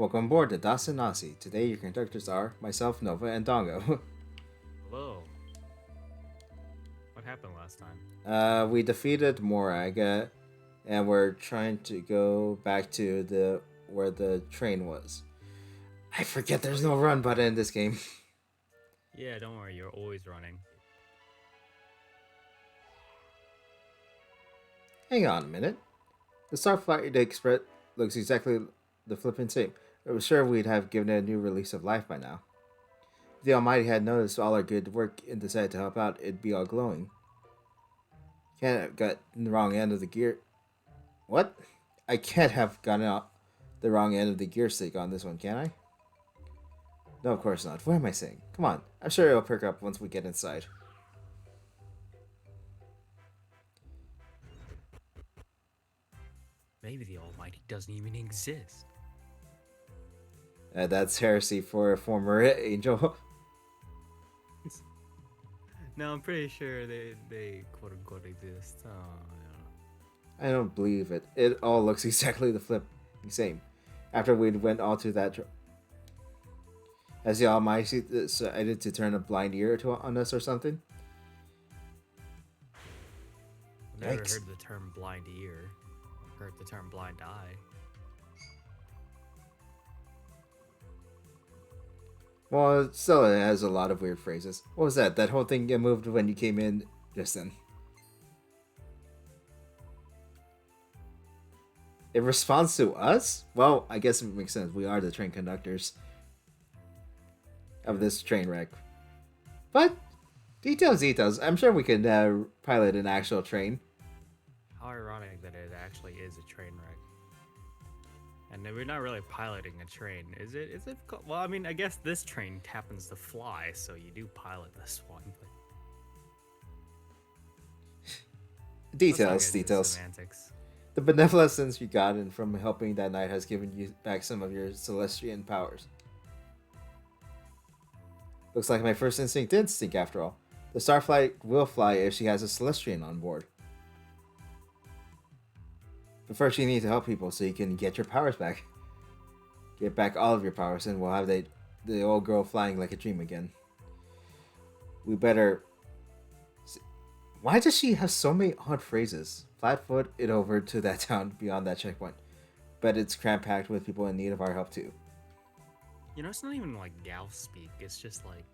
Welcome aboard the Dasan Nasi. Today your conductors are myself, Nova, and Dango. Hello. What happened last time? We defeated Moraga, and we're trying to go back to the where the train was. I forget there's no run button in this game. Yeah, don't worry, you're always running. Hang on a minute. The Starflight Express looks exactly the flippin' same. I was sure we'd have given it a new release of life by now. If the Almighty had noticed all our good work and decided to help out, it'd be all glowing. Can't have got the wrong end of the gear. What? I can't have gotten out the wrong end of the gear stick on this one, can I? No, of course not. What am I saying? Come on. I'm sure it'll perk up once we get inside. Maybe the Almighty doesn't even exist. That's heresy for a former angel. No, I'm pretty sure they quote unquote exist. Oh, I I don't believe it. It all looks exactly the flip same. After we went all to that... Has the Almighty decided to turn a blind ear on us or something? don't know. Never Yikes. heard the term blind ear. I've heard the term blind eye. Well, still, it has a lot of weird phrases. What was that? That whole thing moved when you came in just then. In response to us? Well, I guess it makes sense. We are the train conductors of this train wreck. But, details. I'm sure we could pilot an actual train. How ironic that it actually is a train wreck. And we're not really piloting a train, is it? Well, I mean, I guess this train happens to fly, so you do pilot this one. But let's not get into Details. semantics. The benevolence you gotten from helping that night has given you back some of your Celestian powers. Looks like my first instinct did stink after all. The Starflight will fly if she has a Celestian on board. But first you need to help people so you can get your powers back. Get back all of your powers and we'll have the old girl flying like a dream again. We better... Why does she have so many odd phrases? Flatfoot it over to that town beyond that checkpoint. But it's cram-packed with people in need of our help too. You know, it's not even like gal speak. It's just like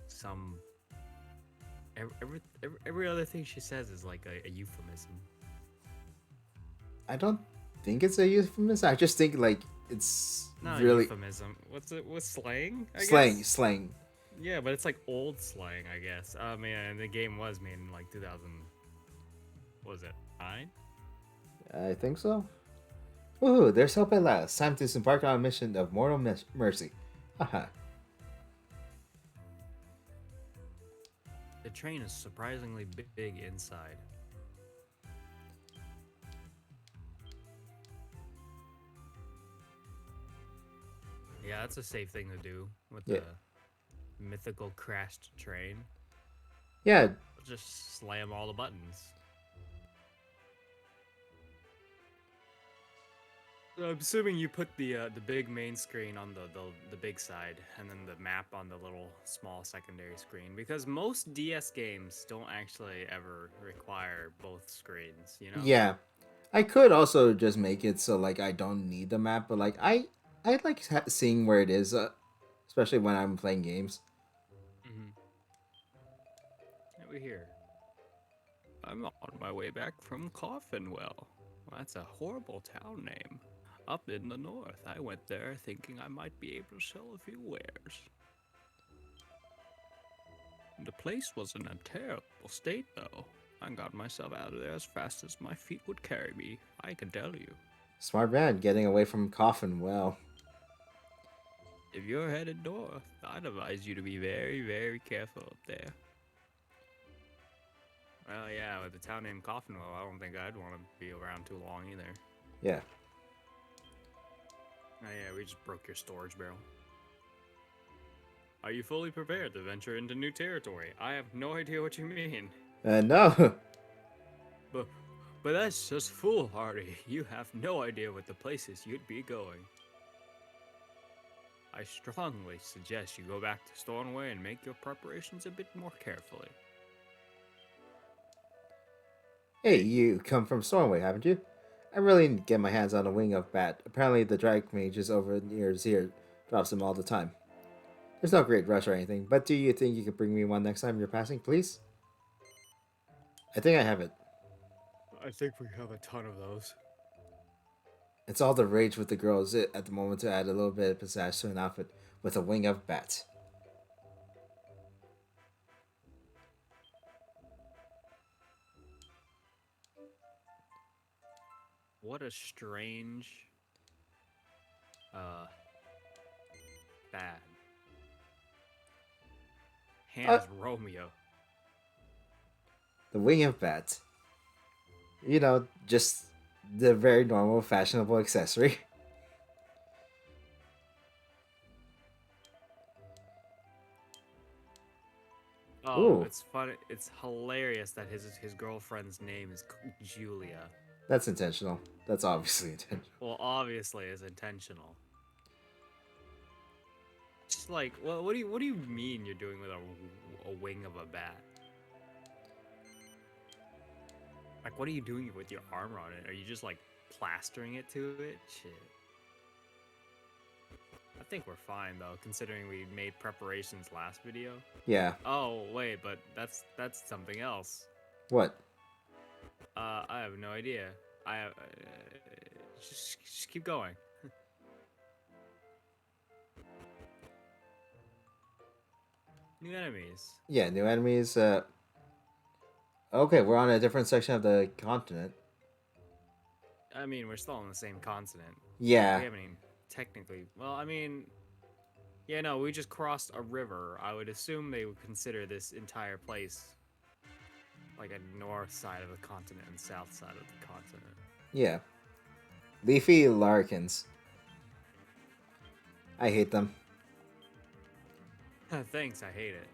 some every other thing she says is like a euphemism. I don't think it's a euphemism. I just think like it's Not really a euphemism. What's it? What's slang? I guess? slang. Yeah, but it's like old slang, I guess. I mean, and the game was made in like 2000. What was it 9? I think so. Woohoo! There's help at last. Time to embark on a mission of mortal mercy. Haha. The train is surprisingly big inside. Yeah, that's a safe thing to do with Yeah. the mythical crashed train. Yeah. Just slam all the buttons. So I'm assuming you put the big main screen on the big side, and then the map on the little small secondary screen, because most DS games don't actually ever require both screens. You know? Yeah. I could also just make it so like I don't need the map, but like I like seeing where it is, especially when I'm playing games. Mm-hmm. Over here. I'm on my way back from Coffinwell. That's a horrible town name. Up in the north, I went there thinking I might be able to sell a few wares. The place was in a terrible state, though. I got myself out of there as fast as my feet would carry me, I can tell you. Smart man, getting away from Coffin. Well, If you're headed north, I'd advise you to be very, very careful up there. Well, yeah, with the town named Coffinwell, I don't think I'd want to be around too long either. yeah. Oh yeah, we just broke your storage barrel. Are you fully prepared to venture into new territory? I have no idea what you mean. No. But But that's just foolhardy. You have no idea what the places you'd be going. I strongly suggest you go back to Stornway and make your preparations a bit more carefully. Hey, you come from Stormway, haven't you? I really need to get my hands on a wing of bat. Apparently, the drag mage is over near Zir drops them all the time. There's no great rush or anything, but do you think you could bring me one next time you're passing, please? I think I have it. I think we have a ton of those. It's all the rage with the girls at the moment to add a little bit of pizzazz to an outfit with a wing of bat. What a strange, uh, bad. Uh, Hands Romeo. the wing of bat. You know, just the very normal, fashionable accessory. Oh, Ooh, it's funny. It's hilarious that his girlfriend's name is Julia. that's intentional. That's obviously intentional. Well, obviously, is intentional. Just like, well, what do you mean you're doing with a wing of a bat? Like, what are you doing with your armor on it? Are you just like plastering it to it? Shit. I think we're fine though, considering we made preparations last video. Yeah. Oh wait, but that's something else. What? I have no idea. I have, just keep going. New enemies. Yeah, new enemies. Okay, we're on a different section of the continent. I mean, we're still on the same continent. Yeah. We haven't even technically. Well, I mean, yeah, no, we just crossed a river. I would assume they would consider this entire place like a north side of the continent and south side of the continent. Yeah. Leafy larrikins. I hate them. Thanks, I hate it.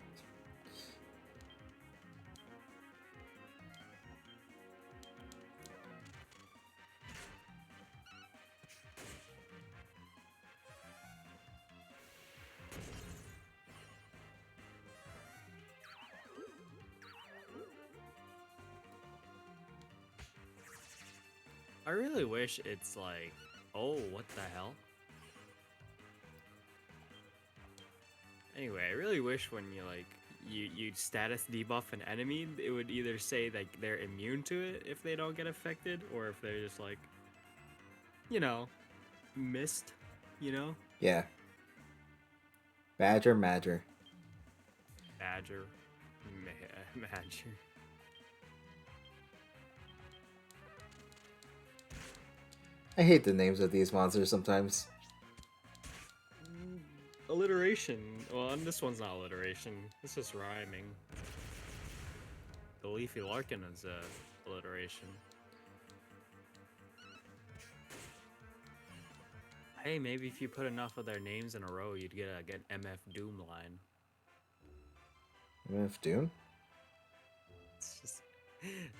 I really wish it's like, oh, what the hell? Anyway, I really wish when you like you status debuff an enemy, it would either say like they're immune to it if they don't get affected, or if they're just like, you know, missed, you know, Yeah. Badger, Madger. badger, badger. I hate the names of these monsters sometimes. Alliteration. Well, and this one's not alliteration. It's just rhyming. The leafy larkin is alliteration. Hey, maybe if you put enough of their names in a row, you'd get an MF Doom line. MF Doom? It's just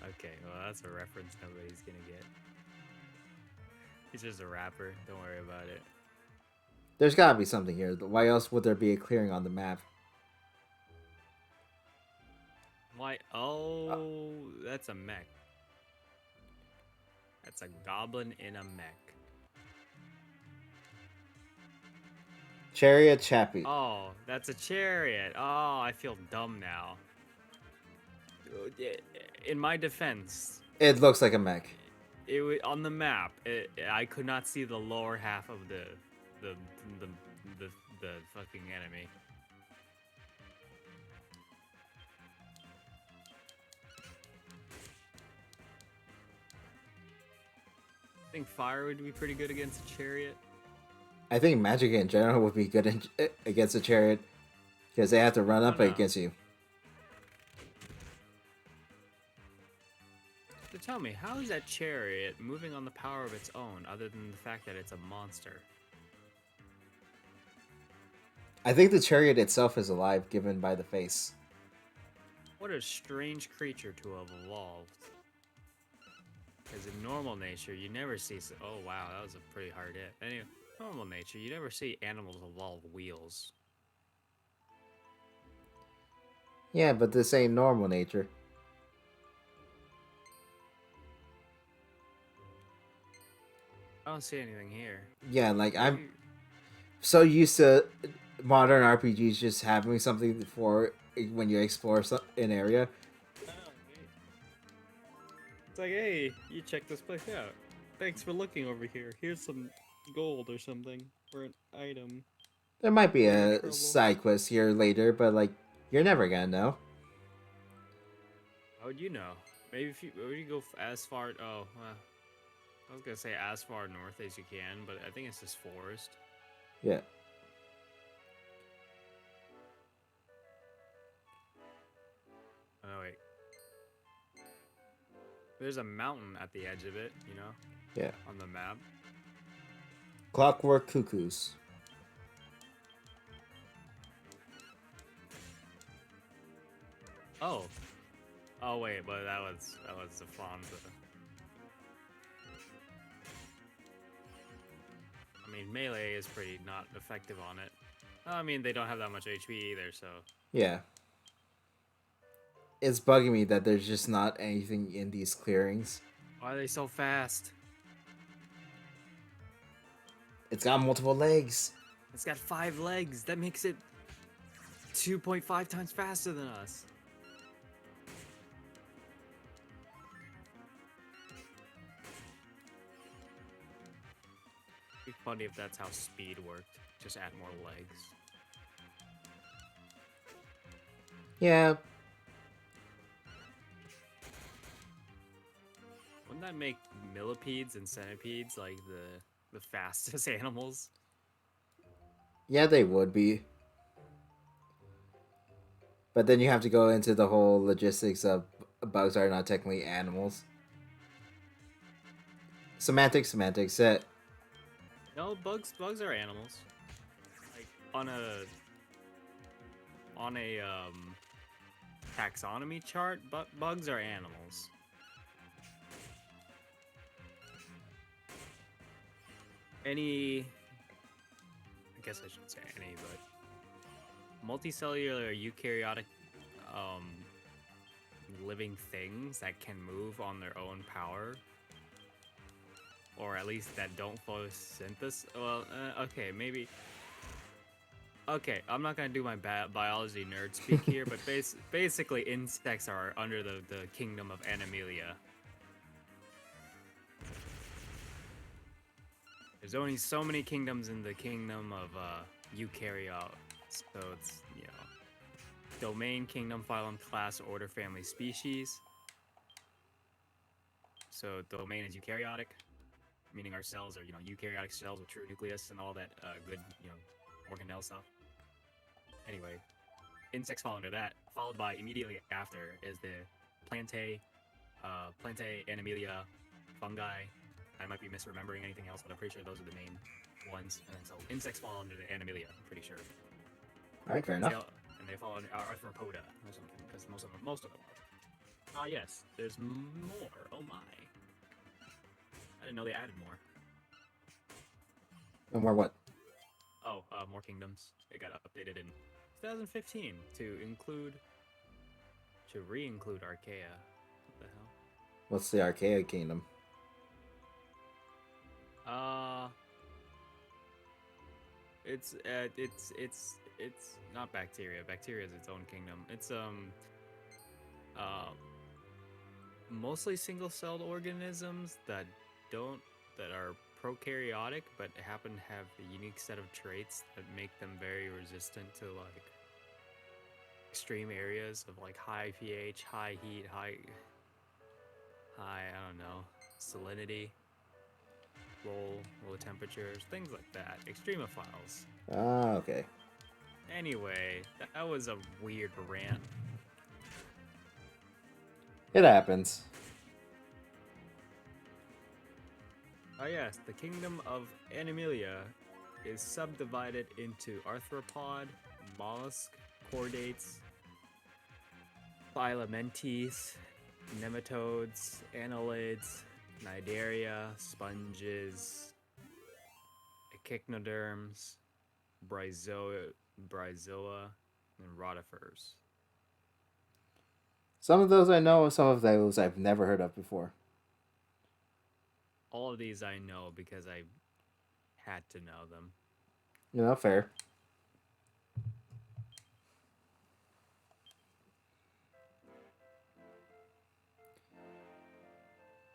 okay. Well, that's a reference nobody's gonna get. He's just a rapper. Don't worry about it. There's gotta be something here. Why else would there be a clearing on the map? Why? Oh, that's a mech. That's a goblin in a mech. Chariot Chappie. Oh, that's a chariot. Oh, I feel dumb now. In my defense, It looks like a mech. on the map, I could not see the lower half of the the, the fucking enemy. I think fire would be pretty good against a chariot. I think magic in general would be good against a chariot because they have to run up no. against you. So tell me, how is that chariot moving on the power of its own, other than the fact that it's a monster? I think the chariot itself is alive, given by the face. What a strange creature to have evolved. Because in normal nature, you never see. Oh wow, that was a pretty hard hit. Anyway, normal nature, you never see animals evolve wheels. Yeah, but this ain't normal nature. I don't see anything here. Yeah, like I'm Maybe. so used to modern RPGs just having something for when you explore an area. Oh, wait. It's like, hey, you check this place out. Thanks for looking over here. Here's some gold or something or an item. There might be We're in a trouble. side quest here later, but like you're never gonna know. How would you know? Maybe if you go as far. Oh, I was gonna say as far north as you can, but I think it's just forest. Yeah. Oh wait, there's a mountain at the edge of it. Yeah. On the map. Clockwork cuckoos. Oh, oh wait, but that was the Fonza. I mean, melee is pretty not effective on it. I mean, they don't have that much HP either, so. Yeah. It's bugging me that there's just not anything in these clearings. Why are they so fast? It's got multiple legs. It's got 5 legs. That makes it 2.5 times faster than us. It'd be funny if that's how speed worked. Just add more legs. Yeah. Wouldn't that make millipedes and centipedes like the fastest animals? Yeah, they would be. But then you have to go into the whole logistics of bugs are not technically animals. Semantics. No, bugs are animals. Like on a taxonomy chart, but bugs are animals. I guess I shouldn't say any, but multicellular eukaryotic um, living things that can move on their own power, or at least that don't photosynthesis. Well, okay, maybe. Okay, I'm not gonna do my biology nerd speak here, but basically, insects are under the kingdom of Animalia. There's only so many kingdoms in the kingdom of eukaryote, so it's domain, kingdom, phylum, class, order, family, species. So domain is eukaryotic, meaning our cells are eukaryotic cells with true nucleus and all that good organelle stuff. Anyway, insects fall under that, followed by immediately after is the plantae, Animalia, fungi. I might be misremembering anything else, but I'm pretty sure those are the main ones. And so insects fall under the Animalia, I'm pretty sure. Alright, fair enough. And they fall under Arthropoda or something, because most of them are. Ah, yes, there's more. Oh my. I didn't know they added more. And more what? Oh, more kingdoms. It got updated in 2015 to re-include Archaea. What the hell? What's the Archaea Kingdom? It's not bacteria. Bacteria is its own kingdom. It's mostly single-celled organisms that are prokaryotic, but happen to have a unique set of traits that make them very resistant to like extreme areas of like high pH, high heat, high I don't know, salinity, low temperatures, things like that. Extremophiles. Ah, okay. Anyway, that was a weird rant. It happens. Oh yes, the kingdom of Animalia is subdivided into arthropod, mollusk, chordates, phylamentes, nematodes, annelids, Cnidaria, sponges, echinoderms, bryozoa, and rotifers. Some of those I know, some of those I've never heard of before. All of these I know because I had to know them. Fair.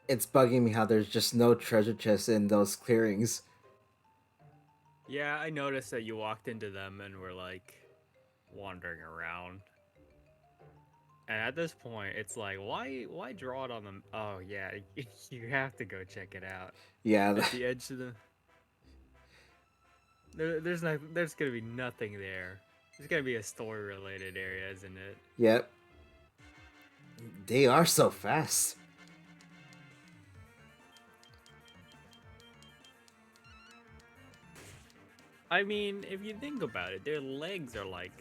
It's bugging me how there's just no treasure chests in those clearings. Yeah, I noticed that you walked into them and were like wandering around. And at this point, it's like, why draw it on them? Oh yeah, you have to go check it out. Yeah, At the edge of the there's gonna be nothing there. There's gonna be a story related area, isn't it? yep. They are so fast. I mean, if you think about it, their legs are like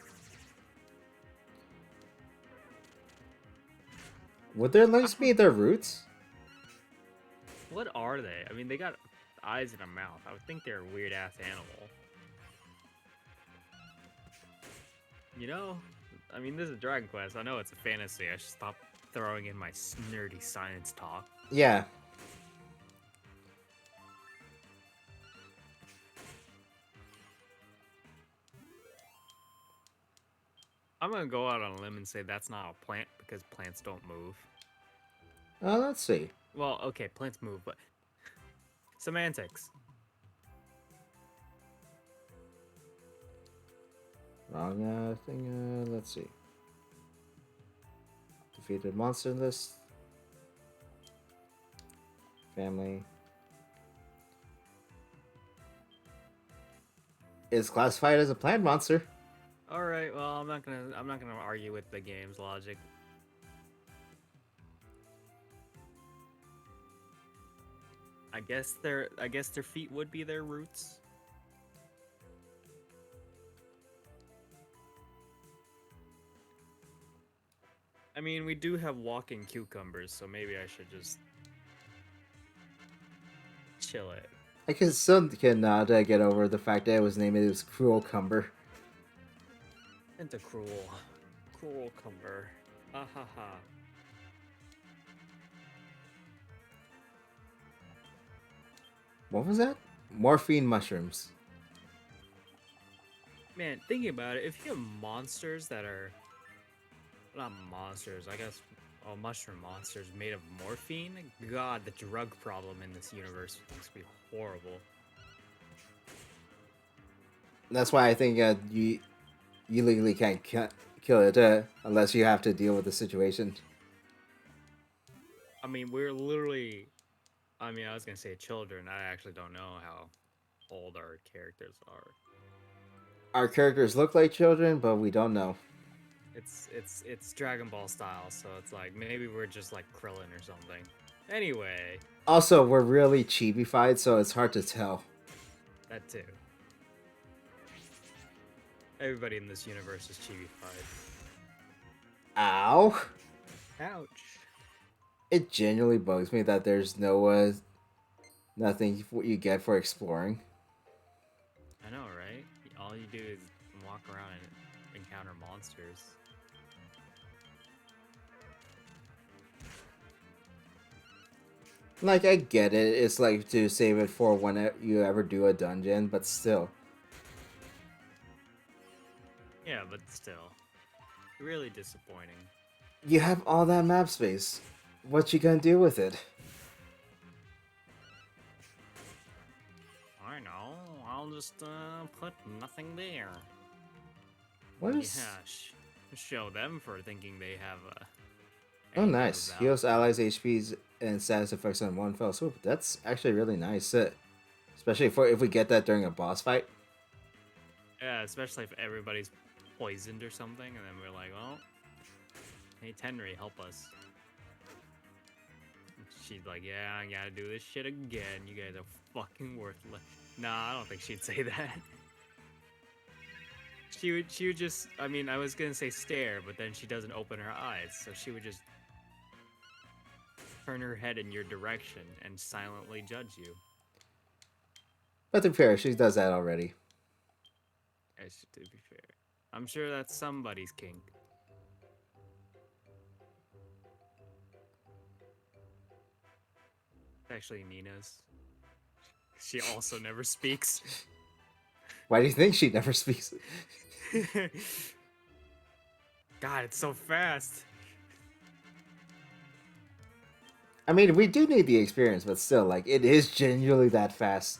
Would their legs be their roots? what are they? I mean, they got eyes and a mouth. I would think they're a weird ass animal. You know? I mean, this is Dragon Quest. I know it's a fantasy. I should stop throwing in my nerdy science talk. Yeah. I'm gonna go out on a limb and say that's not a plant because plants don't move. Let's see. Well, okay, plants move, but semantics. Wrong thing. Let's see. Defeated monster list. Family. Is classified as a plant monster. All right, well, I'm not gonna argue with the game's logic. I guess their feet would be their roots. I mean, we do have walking cucumbers, so maybe I should just chill it. I can still cannot get over the fact that it was named as Cruel Cumber. Into cruel cumber. Ha ha ha. What was that? Morphine mushrooms. Man, thinking about it, if you have monsters that are not monsters, I guess, mushroom monsters made of morphine, God, the drug problem in this universe must be horrible. That's why I think you legally can't kill it unless you have to deal with the situation. I mean, we're literally. I mean, I was gonna say children. I actually don't know how old our characters are. Our characters look like children, but we don't know. It's Dragon Ball style, so it's like maybe we're just like Krillin or something. Anyway, Also, we're really chibi-fied, so it's hard to tell. that too. Everybody in this universe is chibi-fied. Ow! Ouch. It genuinely bugs me that there's nothing you get for exploring. I know, right? All you do is walk around and encounter monsters. Like, I get it. It's like to save it for when you ever do a dungeon, but still. Yeah, but still, really disappointing. You have all that map space. What you gonna do with it? I know. I'll just put nothing there. What is... Yeah, show them for thinking they have a. Oh, nice. Heals allies' HPs and status effects on one fell swoop. That's actually really nice. Especially if we get that during a boss fight. Yeah, especially if everybody's poisoned or something, and then we're like, well, hey Tenry, help us. And she's like, yeah, I gotta do this shit again. You guys are fucking worthless. Nah, I don't think she'd say that. She would just, I mean, I was gonna say stare, but then she doesn't open her eyes, so she would just turn her head in your direction and silently judge you. But to be fair, she does that already. As to be fair, I'm sure that's somebody's kink. Actually, Nina's. She also never speaks. Why do you think she never speaks? God, it's so fast. I mean, we do need the experience, but still, like, it is genuinely that fast.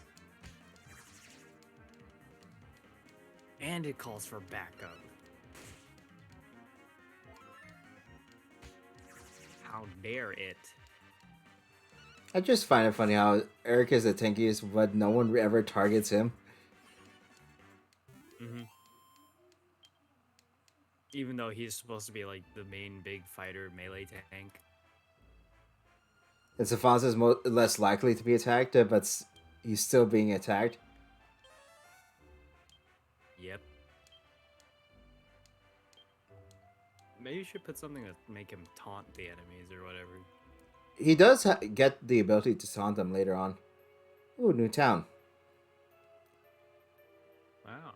And it calls for backup. How dare it? I just find it funny how Eric is the tankiest, but no one ever targets him. Mm-hmm. Even though he's supposed to be like the main big fighter melee tank. And Safaz is less likely to be attacked, but he's still being attacked. Yep. Maybe you should put something to make him taunt the enemies or whatever. He does get the ability to taunt them later on. Ooh, new town. Wow.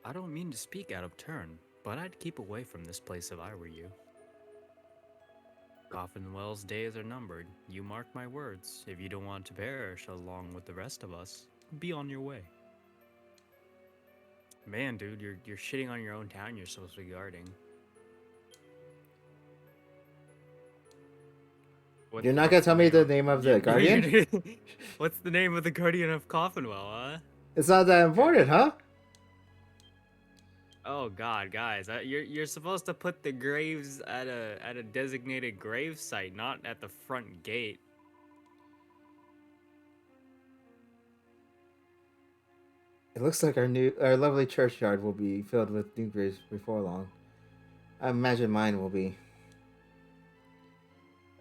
I don't mean to speak out of turn, but I'd keep away from this place if I were you. Coffinwell's days are numbered. You mark my words. If you don't want to perish along with the rest of us, be on your way. Man, dude, you're shitting on your own town you're supposed to be guarding. You're not gonna tell me the name of the guardian? What's the name of the guardian of Coffinwell, huh? It's not that important, huh? Oh God, guys, you're supposed to put the graves at a designated grave site, not at the front gate. It looks like our lovely churchyard will be filled with new graves before long. I imagine mine will be.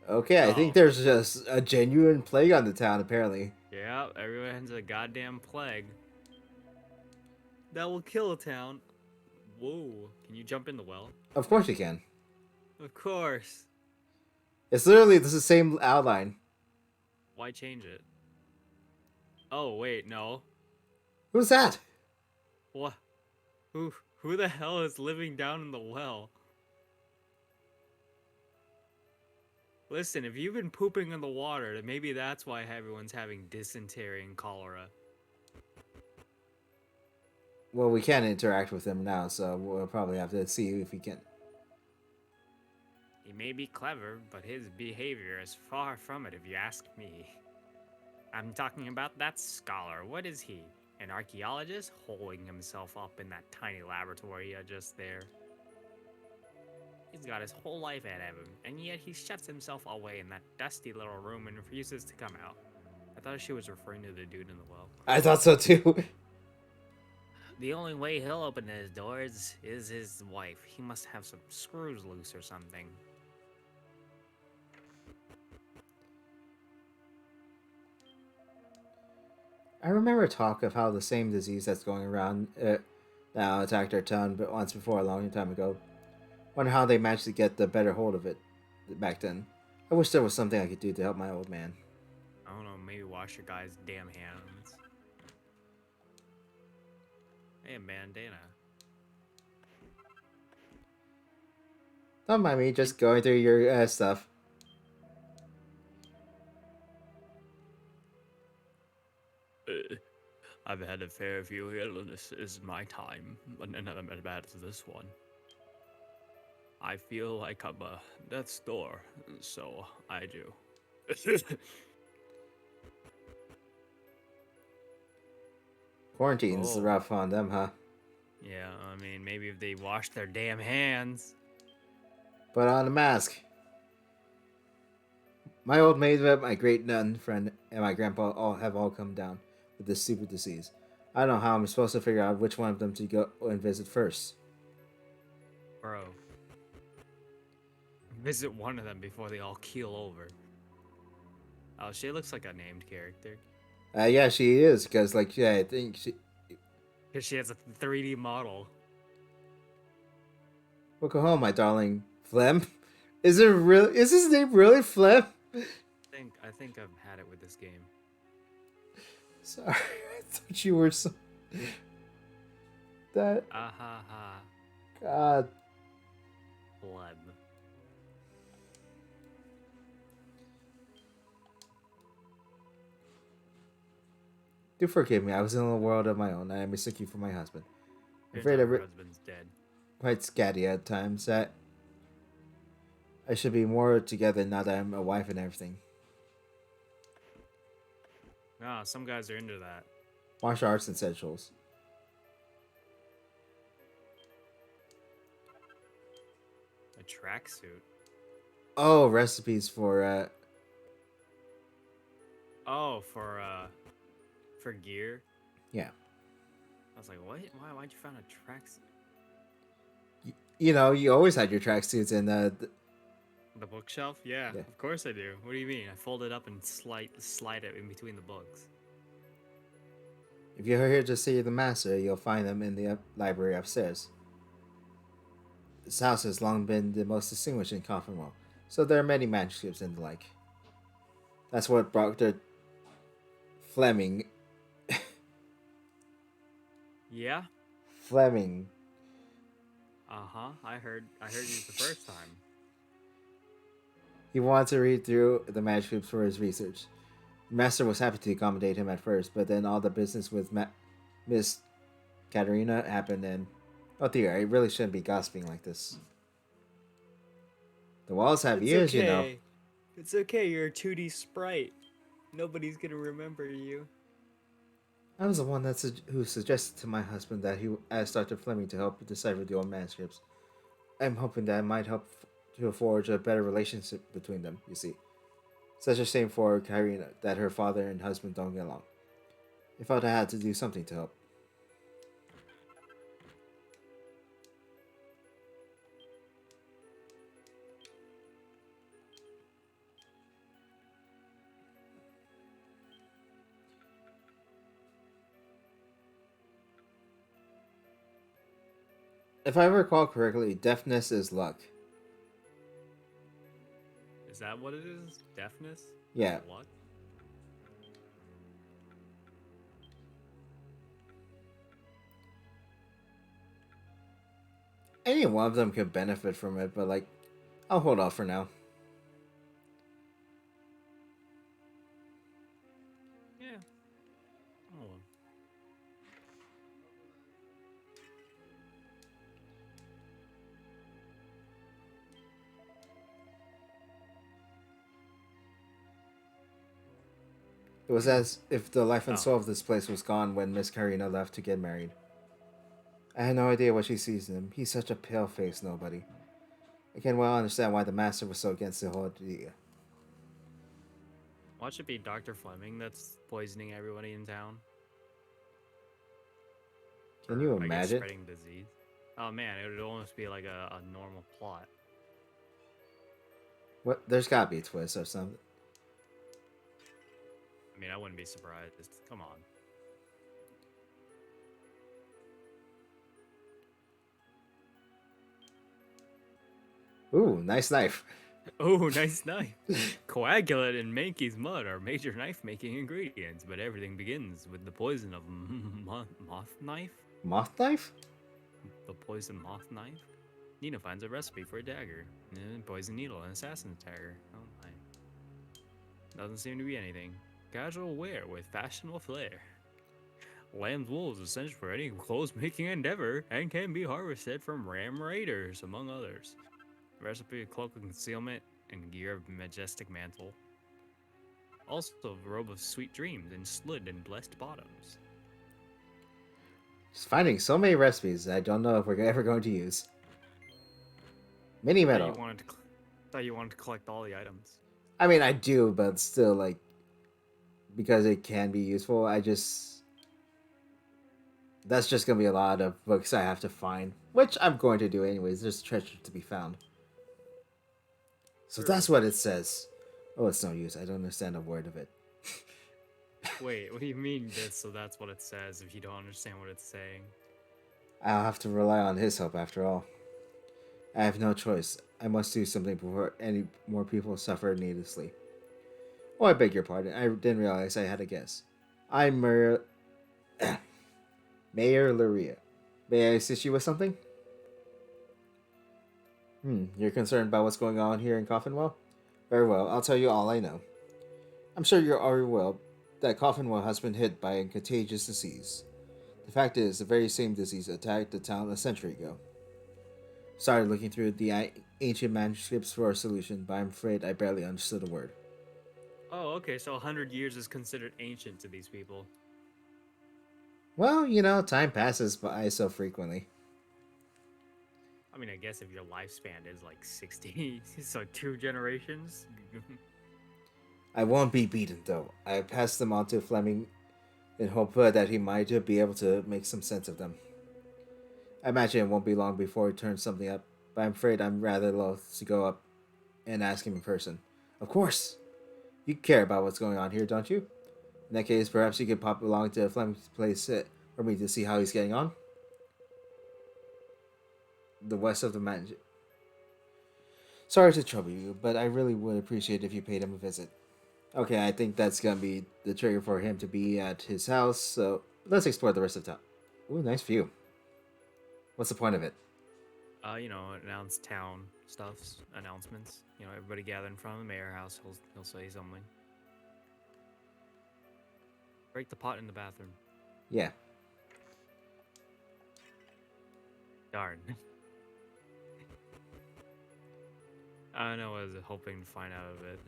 Okay, I think there's just a genuine plague on the town, apparently. Yeah, everyone has a goddamn plague. That will kill a town. Whoa, can you jump in the well? Of course you can. Of course. It's literally the same outline. Why change it? Oh, wait, no. Who's that? What? Who the hell is living down in the well? Listen, if you've been pooping in the water, then maybe that's why everyone's having dysentery and cholera. Well, we can't interact with him now, so we'll probably have to see if we can. He may be clever, but his behavior is far from it if you ask me. I'm talking about that scholar. What is he? An archaeologist holding himself up in that tiny laboratory just there? He's got his whole life ahead of him, and yet he shuts himself away in that dusty little room and refuses to come out. I thought she was referring to the dude in the well. I thought so too. The only way he'll open his doors is his wife. He must have some screws loose or something. I remember talk of how the same disease that's going around now attacked our town, but once before a long time ago. Wonder how they managed to get the better hold of it back then. I wish there was something I could do to help my old man. I don't know, maybe wash your guy's damn hands. Hey, bandana. Don't mind me just going through your stuff. I've had a fair few illnesses in my time, but none of them as bad as this one. I feel like I'm a death's door, so I do. Quarantine's rough on them, huh? Yeah, I mean, maybe if they wash their damn hands. Put on a mask. My old maid, my great nun friend, and my grandpa have all come down with this stupid disease. I don't know how I'm supposed to figure out which one of them to go and visit first. Bro. Visit one of them before they all keel over. Oh, she looks like a named character. Yeah, she is, because, like, yeah, I think she... Because she has a 3D model. Welcome home, my darling Flem. Is it real? Is his name really Flem? I think I've had it with this game. Sorry, I thought you were so. That. Ah ha ha. God. Blood. Do forgive me. I was in a world of my own. I mistook you for my husband. I'm Turns afraid out I'm her husband's dead. quite scatty at times. That I should be more together now that I'm a wife and everything. Ah, some guys are into that. Martial arts essentials. A tracksuit. Oh, recipes for Oh, for gear. yeah. I was like, what? Why'd you find a tracksuit? You know, you always had your tracksuits in The bookshelf? Yeah, yeah. of course I do. What do you mean? I fold it up and slide it in between the books. If you're here to see the master, you'll find them in the library upstairs. This house has long been the most distinguished in Coffinwell, so there are many manuscripts and the like. That's what brought the Fleming. Yeah. Fleming. Uh-huh. I heard you the first time. He wanted to read through the manuscripts for his research. The master was happy to accommodate him at first, but then all the business with Miss Katerina happened, and oh dear, I really shouldn't be gossiping like this. The walls have ears, you know. It's okay, you're a 2D sprite. Nobody's gonna remember you. I was the one who suggested to my husband that he asked Dr. Fleming to help decipher the old manuscripts. I'm hoping that might help to forge a better relationship between them, you see. Such a shame for Karina that her father and husband don't get along. I felt I had to do something to help. If I recall correctly, deafness is luck. Is that what it is? Deafness? Yeah. Luck? Any one of them could benefit from it, but like, I'll hold off for now. Yeah. Oh. It was as if the life and Oh. soul of this place was gone when Miss Karina left to get married. I had no idea what she sees in him. He's such a pale-faced nobody. I can well understand why the master was so against the whole idea. Watch it be Dr. Fleming that's poisoning everybody in town. Can you I guess imagine? spreading disease. Oh man, it would almost be like a normal plot. What? There's gotta be a twist or something. I mean, I wouldn't be surprised. Come on. Ooh, nice knife. Oh, nice knife. Coagulant and Mankey's mud are major knife making ingredients, but everything begins with the poison of moth knife? Moth knife? The poison moth knife? Nina finds a recipe for a dagger, poison needle, and assassin's dagger. Oh my. Doesn't seem to be anything. Casual wear with fashionable flair. Lamb's wool is essential for any clothes making endeavor and can be harvested from ram raiders, among others. Recipe of cloak of concealment and gear of majestic mantle. Also, a robe of sweet dreams and slid and blessed bottoms. Just finding so many recipes I don't know if we're ever going to use. Mini metal. Thought you wanted to collect all the items. I mean, I do, but still, like, because it can be useful, that's just gonna be a lot of books I have to find, which I'm going to do anyways. There's treasure to be found. So Sure. that's what it says. Oh, it's no use. I don't understand a word of it. Wait, what do you mean so that's what it says if you don't understand what it's saying? I'll have to rely on his help after all. I have no choice. I must do something before any more people suffer needlessly. Oh, I beg your pardon. I didn't realize I had a guess. I'm Mayor Luria. May I assist you with something? You're concerned about what's going on here in Coffinwell? Very well, I'll tell you all I know. I'm sure you're already well that Coffinwell has been hit by a contagious disease. The fact is, the very same disease attacked the town a century ago. Started looking through the ancient manuscripts for a solution, but I'm afraid I barely understood a word. Oh, okay. So 100 years is considered ancient to these people. Well, time passes by so frequently. I mean, I guess if your lifespan is like 60, so 2 generations. I won't be beaten, though. I passed them on to Fleming in hope that he might be able to make some sense of them. I imagine it won't be long before he turns something up, but I'm afraid I'm rather loath to go up and ask him in person. Of course! You care about what's going on here, don't you? In that case, perhaps you could pop along to Fleming's place for me to see how he's getting on? The west of the mountain. Sorry to trouble you, but I really would appreciate if you paid him a visit. Okay, I think that's gonna be the trigger for him to be at his house, so let's explore the rest of town. Ooh, nice view. What's the point of it? Announce town stuffs, announcements. Everybody gather in front of the mayor house. He'll say something. Break the pot in the bathroom. Yeah. Darn. I know. I was hoping to find out of it.